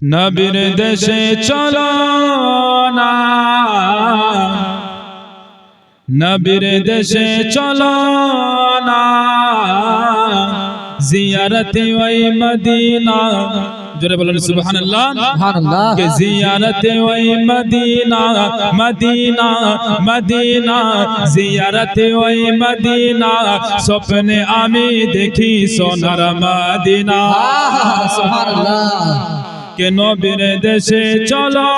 নবীর দেশে চলো না, নবীর দেশে চলো না, জিয়ারতে ওই মদিনা। জোরে বলুন সুবহানাল্লাহ। সুবহানাল্লাহ। কে জিয়ারতে ওই মদিনা, মদিনা মদিনা, জিয়ারতে ওই মদিনা, স্বপ্নে আমি দেখি সোনার মদিনা। সুবহানাল্লাহ। কে নবীর দেশে চলো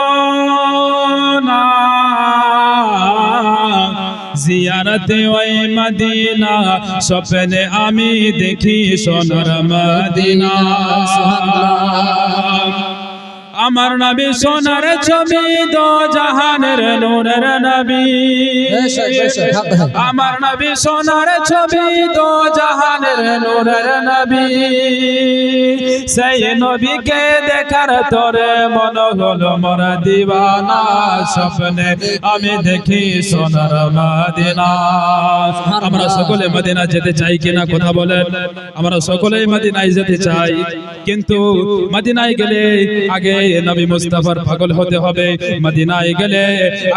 না, জিয়ারতে ওই মদিনা, স্বপ্নে আমি দেখি সোনার মদিনা। আমার নবী সোনার ছবি, দো জাহানের নূরের নবী। আমার নবী সোনার ছবি, দো জাহানের নূরের নবী। সেই নবীকে দেখার তোরে মন হলো মোর দিওয়ানা, স্বপ্নে আমি দেখি সোনার মদিনা। আমরা সকলে মদিনা যেতে চাই কিনা কথা বলেন? আমরা সকলেই মদিনায় যেতে চাই, কিন্তু মদিনায় গেলে আগে নবী মুস্তাফার পাগল হতে হবে। মদিনায় গেলে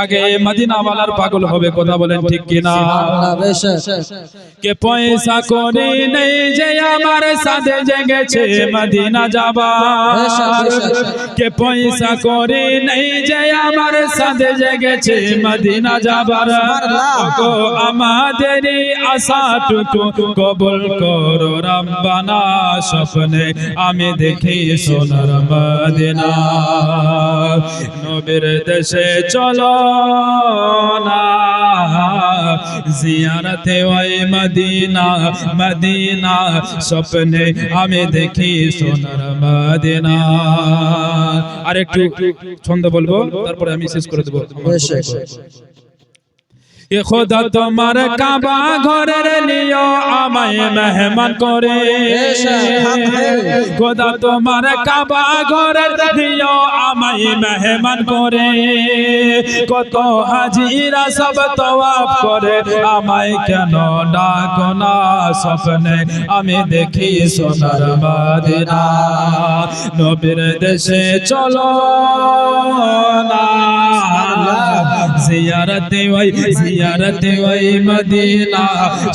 আগে মদিনাওয়ালার পাগল হবে, কথা বলেন ঠিক কিনা? কে পয়সা করে নেই যে আমার সাথে জেগেছে মদিনা যাবার, কে পয়সা করে নেই যে আমার সাথে জেগেছে মদিনা যাবার। গো আমাদের আশাটুকু কবুল করো রব্বানা, স্বপ্নে আমি দেখি সোনার মদিনা। নবীর দেশে চলো না, জিয়ারতে ওই মদিনা, মদিনা, স্বপ্নে আমি দেখি সোনার মদিনা। আর একটু ছন্দ বলবো, তারপরে আমি শেষ করে দেবো। এ খোদা তোমার কাবা ঘরের নিও আমায় মেহমান করে, খোদা তোমার কাবা ঘরের নিও আমায় মেহমান করে। কত হাজিরা সব তওয়াফ করে, আমায় কেন ডাকো না, স্বপ্নে আমি দেখি সোনার মদিনা। নবীর দেশে চলো না, জিয়ারতে ওই জিয়ারতে ওই মদিনা,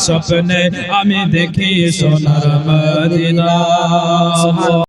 স্বপ্নে আমি দেখি সোনার মদিনা।